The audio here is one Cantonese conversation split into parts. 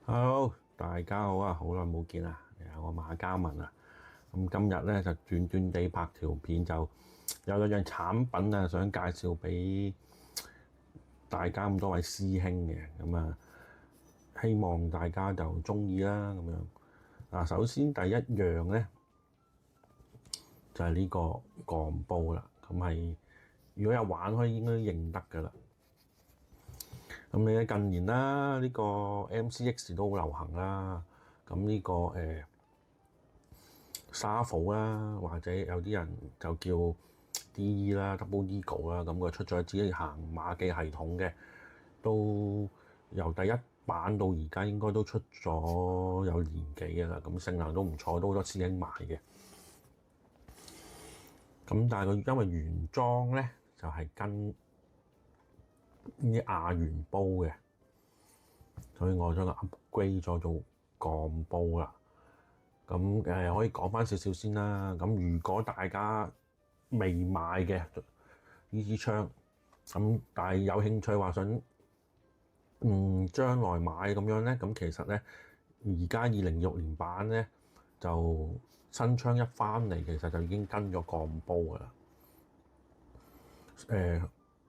Hello，大家好啊，好耐冇見啦，我馬嘉文啊，咁今日咧就短短地拍條片，就有兩樣產品啊，想介紹俾大家咁多位師兄嘅，咁啊，希望大家就鍾意啦，咁樣。嗱，首先第一樣咧就係呢個鋼煲啦，咁係如果有玩開應該認得㗎啦。咁你喺近年啦，呢個 MCX 都好流行啦。咁呢個沙虎啦，或者有啲人就叫 DE 啦，Double Eagle 啦，咁佢出咗自己行馬記系統嘅，都由第一版到而家應該都出咗有年幾嘅啦。咁性能都唔錯，都好多師兄買嘅。咁但係佢因為原裝咧就係跟啲亞元煲嘅，所以我將佢 upgrade 咗做鋼煲啦。咁可以講翻少少先啦。咁如果大家未買嘅呢支槍，咁但係有興趣話想將來買咁樣咧，咁其實咧而家2026年版咧就新槍一翻嚟，其實就已經跟咗鋼煲噶啦。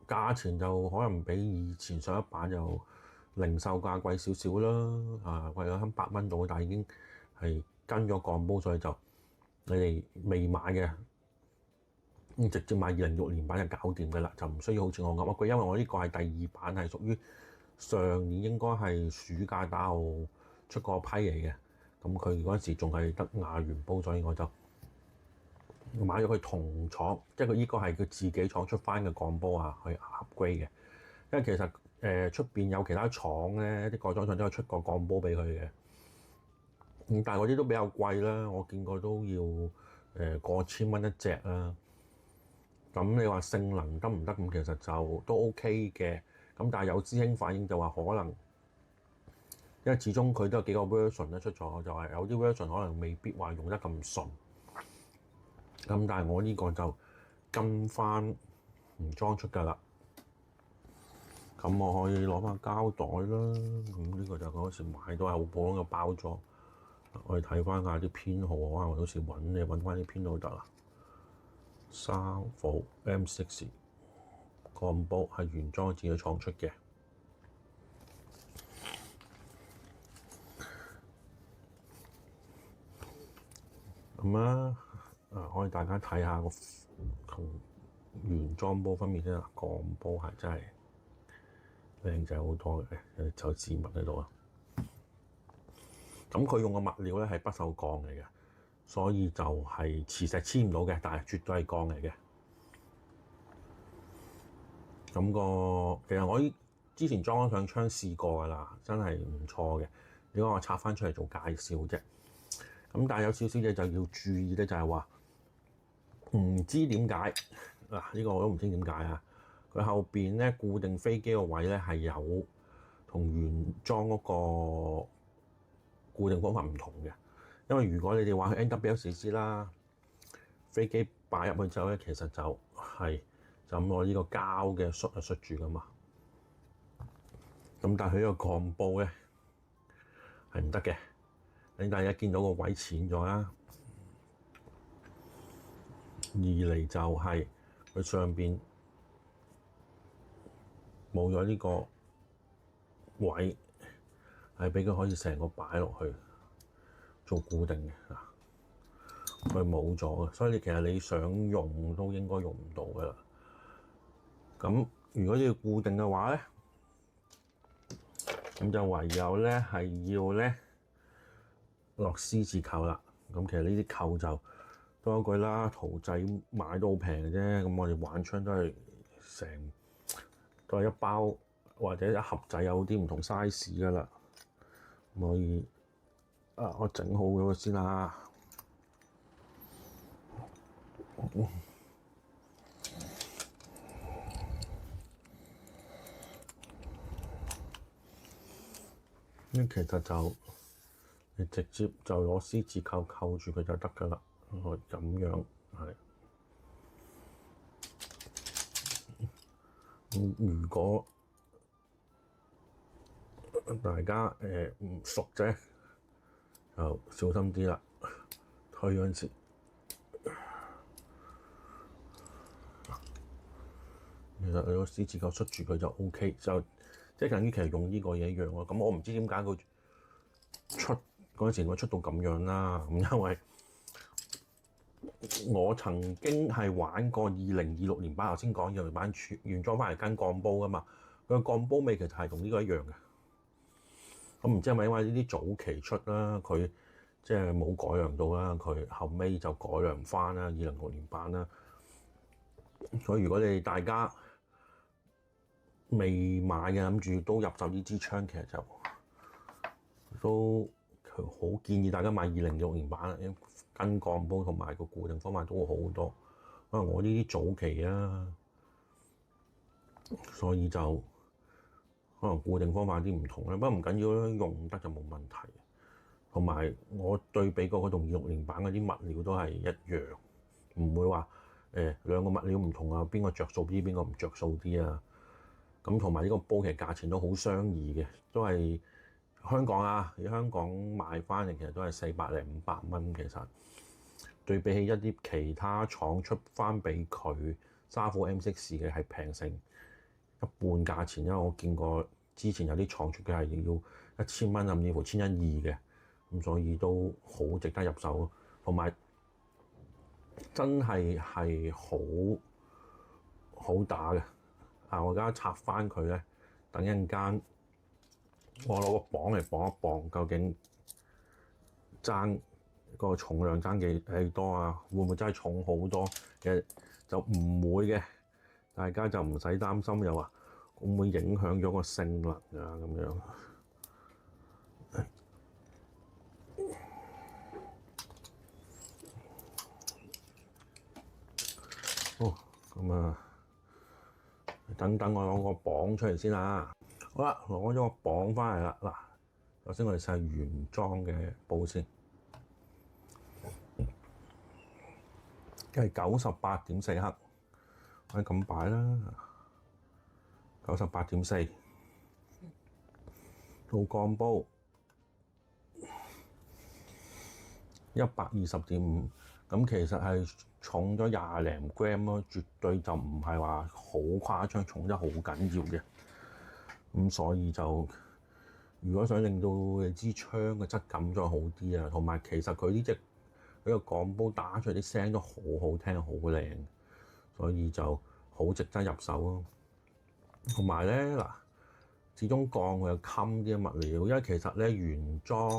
價錢就可能比以前上一版就零售價貴少少啦，貴咗100蚊到，但係已經係跟咗鋼煲，所以就你哋未買嘅，直接買2026年版就搞掂嘅啦，就唔需要好似我咁啊貴，因為我呢個係第二版，係屬於上年應該係暑假打後出個批嚟嘅，咁佢嗰陣時仲係得亞元煲，所以我就買咗佢同廠，即係佢呢個係佢自己廠出翻嘅鋼煲啊，去 upgrade 嘅。因為其實出邊有其他廠咧，啲改裝廠都有出過鋼煲俾佢嘅，但係嗰啲都比較貴啦，我見過都要過千蚊一隻啦。咁你話性能得唔得？咁其實就都 OK 嘅。咁但係有師兄反映就話可能，因為始終佢都有幾個 version 咧出咗，就係有啲 version 可能未必話用得咁順。咁但係我呢個就跟翻原裝出㗎啦。咁我可以攞翻膠袋啦。咁呢個就嗰時買都係好普通嘅包裝。我哋睇翻下啲編號，可能我到時揾翻啲編號得啦。沙虎 M6 鋼煲係原裝自己廠出嘅。咁可以大家睇下個同原裝煲分別先啦。鋼煲係真係靚仔好多嘅，有字幕喺度啊。咁佢用嘅物料咧係不鏽鋼嚟嘅，所以就係磁石黐唔到嘅，但係絕對係鋼嚟嘅。咁其實我之前裝咗上槍試過噶啦，真係唔錯嘅。如果我拆翻出嚟做介紹啫。咁但係有少少嘢就要注意咧，就係話唔知點解嗱，呢個我都唔知點解啊。佢後邊咧固定飛機個位咧係有同原裝嗰個固定方法唔同嘅。因為如果你哋話去 NWSC 啦，飛機擺入去之後咧，其實就咁攞呢個膠嘅塞塞住噶嘛。咁但係佢呢個鋼煲咧係唔得嘅。你大家見到個位淺咗啦，二嚟就係佢上邊冇咗呢個位，係俾佢可以成個擺落去做固定嘅啊。佢冇咗嘅，所以其實你想用都應該用唔到噶啦。咁如果要固定嘅話咧，咁就唯有咧係要咧落 C 字扣啦。咁其實呢啲扣就多一句啦，淘仔買都好平嘅啫。咁我哋玩槍都係一包或者一盒仔，有啲唔同 size 噶啦。可以我整好咗先啦。咁其實就你直接就攞 C 字扣扣住佢就得噶啦。咁樣係。如果大家唔熟啫，就小心啲啦。推嗰陣時，其實你個獅子球出住佢就 OK，就即係等於其實用呢個嘢一樣咯。咁我唔知點解佢出嗰陣時會出到咁樣啦。咁因為我曾經係玩過2026年版，頭先講2026版原裝翻嚟跟鋼煲噶嘛，佢個鋼煲味其實係同呢個一樣嘅。咁唔知係咪因為呢啲早期出啦，佢即係冇改良到啦，佢後尾就改良翻啦2026年版啦。所以如果你哋大家未買嘅，諗住都入手呢支槍，其實就都好建議大家買2026年版，因為跟鋼煲同埋個固定方法都會好好多。可能我呢啲早期啊，所以就可能固定方法啲唔同啦，不過唔緊要啦，用得就冇問題。同埋我對比過佢同26年版嗰啲物料都係一樣，唔會話兩個物料唔同啊，邊個着數啲，邊個唔着數啲啊。咁同埋呢個煲其實價錢都好相宜嘅，都係香港啊，喺香港買翻嚟其實都係400零500蚊。其實對比起一啲其他廠出翻俾佢沙虎 M6 嘅係平成一半價錢，因為我見過之前有啲廠出嘅係要1000蚊甚至乎1100嘅，咁所以都好值得入手，同埋真係好打嘅。我而家拆翻佢咧，等陣間我攞個磅嚟磅一磅，究竟爭個重量爭幾多啊？會唔會真係重好多？其實就唔會嘅，大家就唔使擔心又話會唔會影響咗個性能啊咁樣。好，咁啊，等等我攞個磅出嚟先啦。好啦，攞咗個磅翻嚟啦。嗱，首先我哋試下原裝嘅煲先，係98.4克，可以咁擺啦。98.4，到鋼煲120.5，咁其實係重咗20零 gram 咯，絕對就唔係話好誇張，重得好緊要嘅。咁所以就如果想令到你支槍嘅質感再好啲啊，同埋其實佢個鋼煲打出嚟啲聲都好好聽，好靚，所以就好值得入手咯。同埋咧嗱，始終鋼佢有襟啲物料，因為其實咧原裝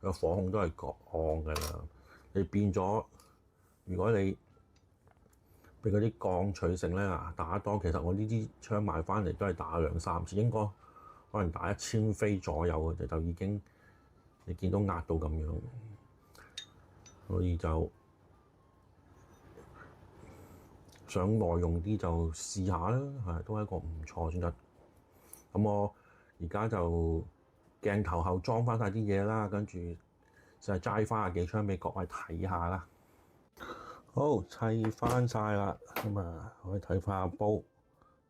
個火控都係鋼㗎啦。你變咗，如果你俾嗰啲鋼取勝咧打多，其實我呢支槍買翻嚟都係打2、3次，應該可能打1000飛左右嘅就已經你見到壓到咁樣，所以就想耐用啲就試下啦，都係一個唔錯選擇。咁我而家就鏡頭後裝翻晒啲嘢啦，跟住就係齋翻幾槍俾各位睇下啦。好，砌翻晒啦，咁啊可以睇翻下煲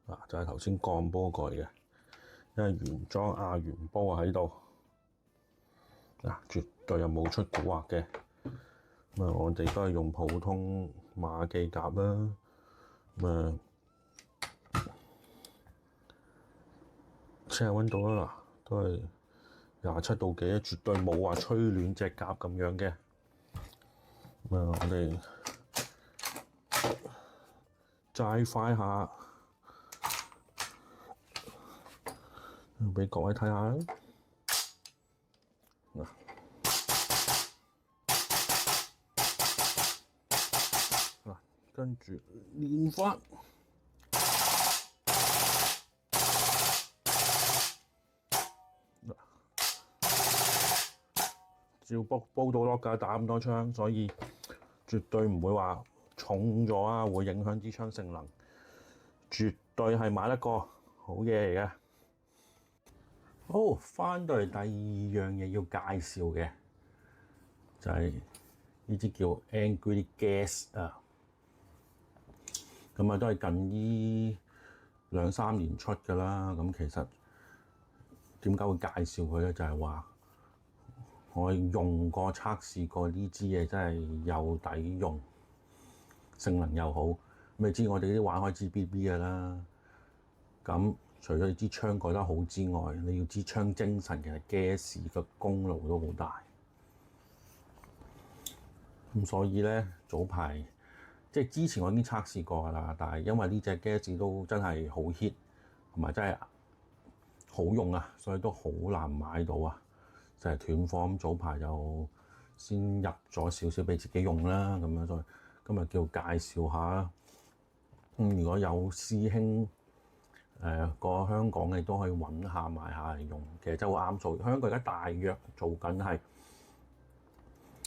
嗱，就係頭先鋼煲過嚟嘅，因為原裝亞元煲喺度嗱，絕對又冇出蠱惑嘅。咁啊，我哋都係用普通馬記甲啦，咁啊測下溫度啦，嗱都係27度幾，絕對冇話吹暖隻甲咁樣嘅。咁啊，我哋齋快下，俾各位睇下嗱，跟住練翻，照煲到落㗎，打咁多槍，所以絕對唔會話重咗啊，會影響支槍性能。絕對係買得過好嘢嚟嘅。好，翻到嚟第二樣嘢要介紹嘅就係呢支叫 Angry Gas 啊。咁啊，都係近呢2、3年出㗎啦。咁其實點解會介紹佢咧？就係話我用過測試過呢支嘢，真係有抵用，性能又好。你知我哋啲玩開 GBB 嘅啦。咁除咗你支槍改得好之外，你要支槍精神，其實 gas 嘅功勞都好大。咁所以咧，早排即係之前我已經測試過啦，但係因為呢隻 gas 都真係好 hit，同埋真係好用啊，所以都好難買到啊，就係斷貨。咁早排就先入咗少少俾自己用啦，咁樣所以今日叫介紹下啦。如果有師兄過香港嘅都可以揾下買下嚟用，其實真係好啱數。香港而家大約做緊係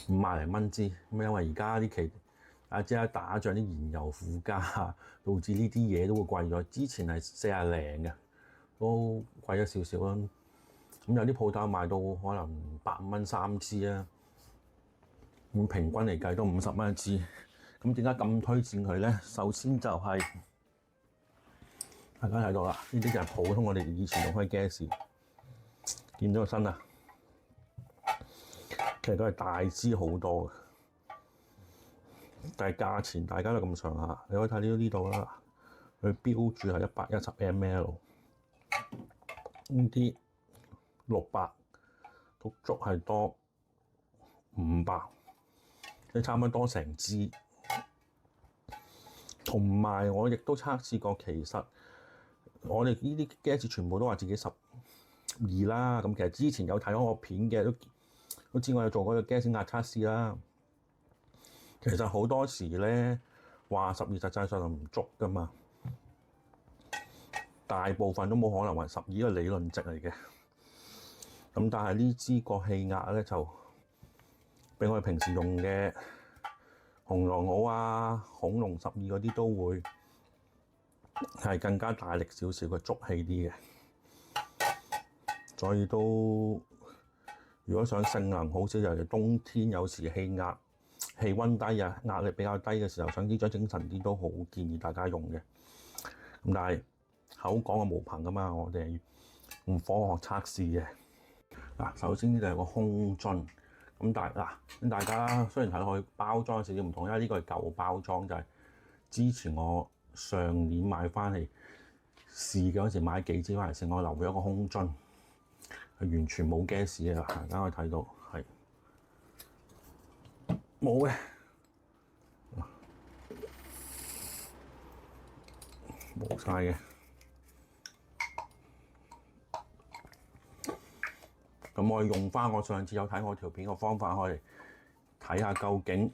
50零蚊支，咁因為而家啲期即係打仗啲燃油附加，導致呢啲嘢都會貴咗。之前係40零嘅，都貴咗少少啦。咁有啲鋪頭賣到可能100蚊3支啊，咁平均嚟計都50蚊一支。咁點解咁推薦佢咧？首先就係大家睇到啦，呢啲就係普通我哋以前用開 gas，見到個身啊，其實都係大支好多嘅，但係價錢大家都咁上下。你可以睇到呢度啦，佢標注係110ml，呢啲600都足係多500，你差唔多成支。同埋我亦都測試過，其實我哋呢啲 gas 全部都話自己12啦。咁其實之前有睇過我片嘅都知我有做過個 gas 壓測試啦。其實好多時咧話12，實際上就唔足噶嘛。大部分都冇可能話12個理論值嚟嘅。咁但係呢支個氣壓咧就比我哋平時用嘅紅狼號啊、恐龍12嗰啲都會係更加大力少少嘅，足氣啲嘅。所以都如果想性能好少，尤其冬天有時氣温低啊、壓力比較低嘅時候，想呢張精神啲都好建議大家用嘅。咁但係口講嘅無憑噶嘛，我哋用科學測試嘅。嗱，首先呢就係個空樽。咁大家雖然睇落去包裝有少少唔同，因為呢個係舊包裝，就係之前我上年買翻嚟試嘅嗰時買幾支翻嚟試，我留咗一個空樽，係完全冇 gas 嘅。大家可以睇到係冇嘅，冇晒嘅。咁我用翻我上次有睇我條片嘅方法，可以睇下究竟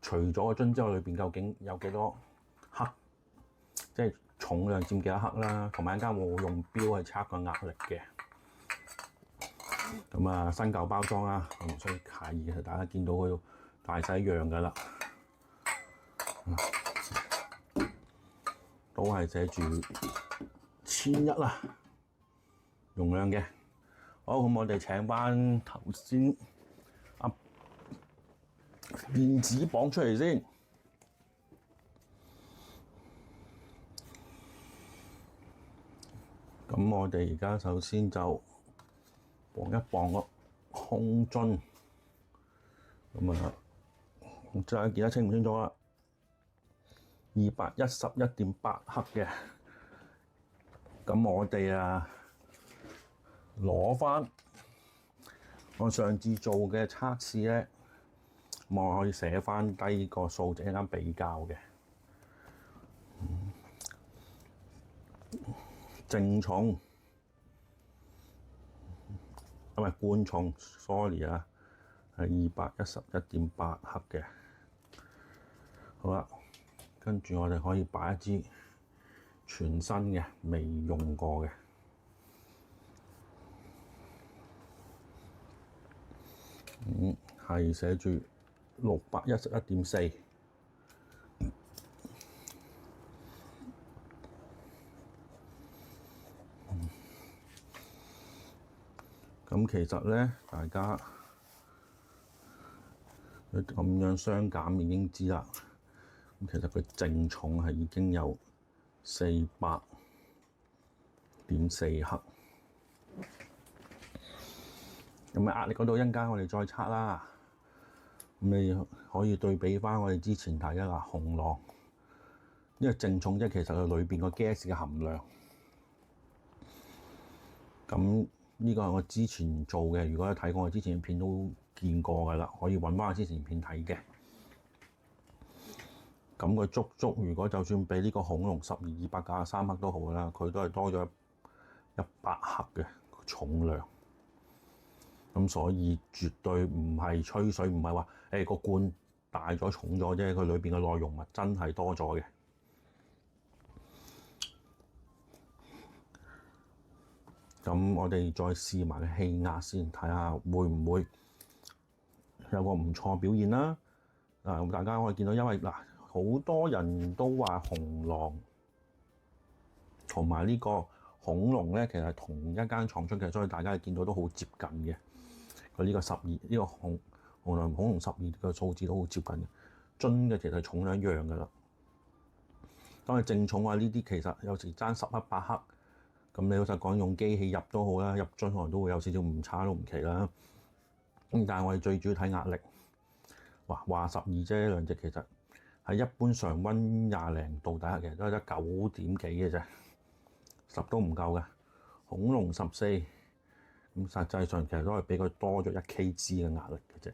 除咗個樽之外，裏邊究竟有幾多克，即係重量佔幾多克啦。同埋一間我用錶去測個壓力嘅。咁啊，新舊包裝啊，我唔需要介意嘅，大家見到佢大細一樣噶啦，都係寫住1100啦，容量嘅。好，咁我哋請翻頭先電子磅出嚟先。咁我哋而家首先就磅一磅個空樽，咁啊，唔知大家見得清唔清楚啦？211.8克嘅。咁我哋攞翻我上次做嘅測試咧，我可以寫翻低個數值一間比較嘅。淨重唔係貫重 ，sorry 啊，係211.8克嘅。好啦，跟住我哋可以擺一支全新嘅未用過嘅。係寫住611.4，咁其實咧，大家佢咁樣相減已經知啦。咁其實佢淨重係已經有400.4克。同埋壓力嗰度，一陣間我哋再測啦。咁你可以對比翻我哋之前睇嘅啦，紅狼，因為正重即係其實佢裏邊個 gas 嘅含量。咁呢個係我之前做嘅，如果有睇過我之前嘅片都見過㗎啦，可以揾翻我之前片睇嘅。咁佢足，如果就算比呢個恐龍12,293克都好啦，佢都係多咗100克嘅重量。咁所以絕對唔係吹水，唔係話個罐大咗重咗啫，佢裏邊嘅內容物真係多咗嘅。咁我哋再試埋個氣壓先，睇下會唔會有個唔錯表現啦。咁大家可以見到，因為好多人都話紅狼同埋呢個恐龍咧，其實係同一間廠出嘅，所以大家見到都好接近嘅。佢呢個12，呢個紅狼恐龍12嘅數字都好接近嘅，樽嘅其實重量一樣㗎啦。當係正重啊，呢啲其實有時爭10克8克。咁你老實講，用機器入都好啦，入樽可能都會有少少誤差都唔奇啦。但係我哋最主要睇壓力。話12啫，兩隻其實喺一般常溫20零度底下，其實都係得9點幾嘅啫，10都唔夠嘅。恐龍14，咁實際上其實都係比佢多咗1 kg 嘅壓力嘅啫。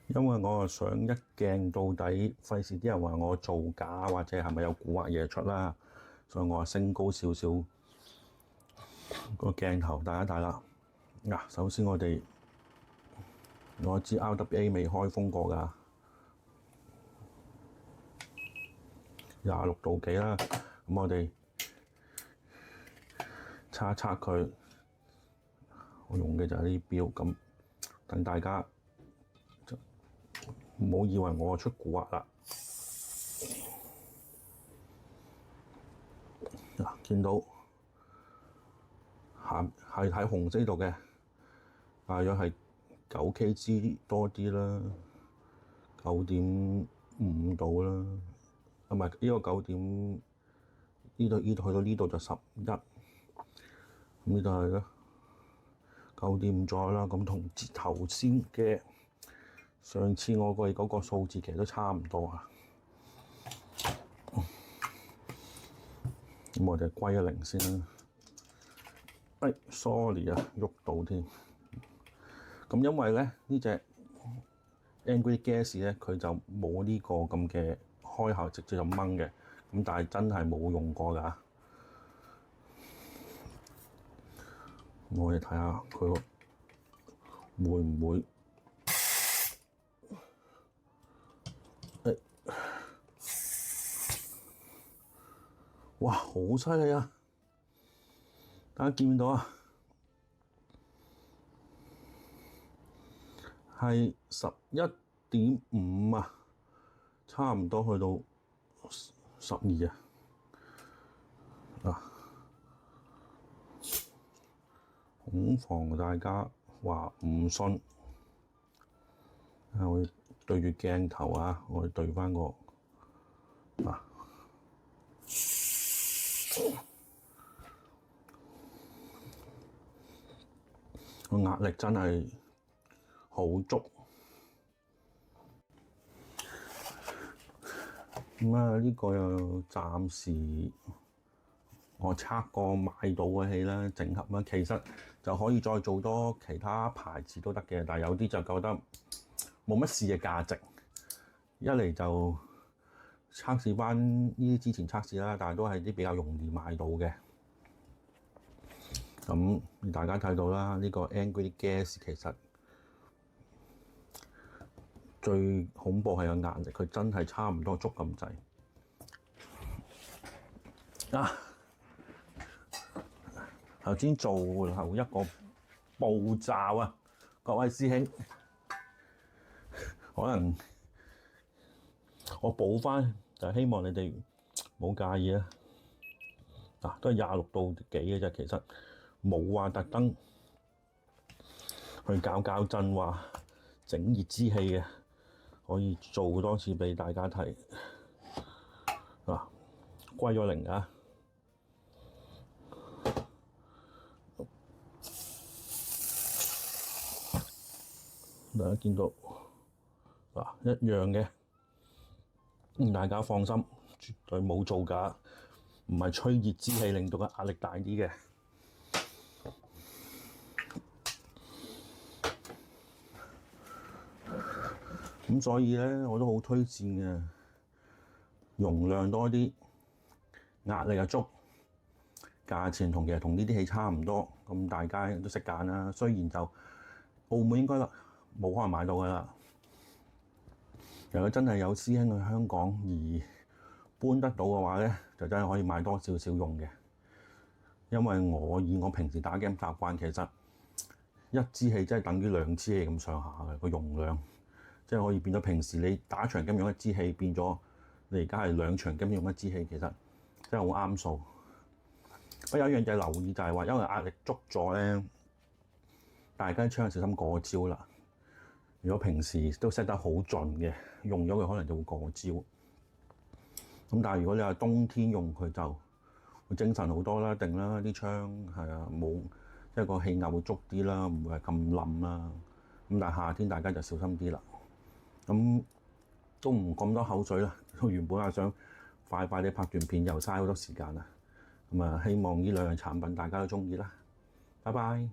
因為我想一鏡到底，費事啲人話我造假或者係咪有蠱惑嘢出啦，所以我升高少少個鏡頭大一大啦。首先我支 RWA 未開封過㗎，26度幾啦。咁我哋測一測佢，我用嘅就係呢啲錶，咁等大家唔好以為我出蠱惑啦。見到係喺紅色度嘅，大約係9 kg 多啲啦，9.5度啦，唔係呢個9點，呢度去到呢度就11，咁呢度係咯9.5左右啦。咁同頭先嘅上次我嗰個數字其實都差唔多啊。咁我哋歸一0先啦。sorry 啊，喐到添。咁因為咧呢隻 Angry Gas 咧，佢就冇呢個咁嘅開口直接就掹嘅，咁但係真係冇用過㗎。我哋睇下佢會唔會哇，好犀利啊！大家見唔見到啊？係11.5啊，差唔多去到12啊！恐防大家話唔信，我對住鏡頭啊，我對翻個個壓力真係好足。呢個又暫時我測過買到嘅氣啦，整合啦，其實就可以再做多其他牌子都得嘅，但係有啲就覺得冇乜試嘅價值。一嚟就測試翻呢啲之前測試啦，但係都係啲比較容易買到嘅。咁大家睇到啦，呢個 Angry Gas 其實最恐怖係個壓力，佢真係差唔多足咁滯。頭先做後一個步驟啊，各位師兄，可能我補翻，就希望你哋冇介意啊。都係26度幾嘅啫，其實冇話特登去搞震話整熱支氣嘅，可以做多次俾大家睇。歸咗0啊！大家見到嗱一樣嘅，大家放心，絕對冇造假，唔係吹熱之氣令到個壓力大啲嘅。咁所以咧，我都好推薦嘅，容量多啲，壓力又足，價錢其實同呢啲器差唔多，咁大家都識揀啦。雖然就澳門應該冇可能買到㗎啦。如果真係有師兄去香港而搬得到嘅話咧，就真係可以買多少少用嘅。因為以我平時打 game 習慣，其實一支氣真係等於2支氣咁上下嘅個容量。即係可以變咗平時你打場 game 用一支氣，變咗你而家係2場 game 用一支氣，其實真係好啱數。不過有一樣嘢留意就係話，因為壓力足咗咧，大家千萬小心過焦啦。如果平時都 set 得好盡嘅，用咗佢可能就會過焦。咁但係如果你係冬天用佢就會精神好多啦，定啦啲槍係啊，冇即係個氣壓會足啲啦，唔會係咁冧啦。咁但係夏天大家就小心啲啦。咁都唔咁多口水啦，原本係想快啲拍段片，又嘥好多時間啦。咁啊，希望呢2樣產品大家都鍾意啦。拜拜。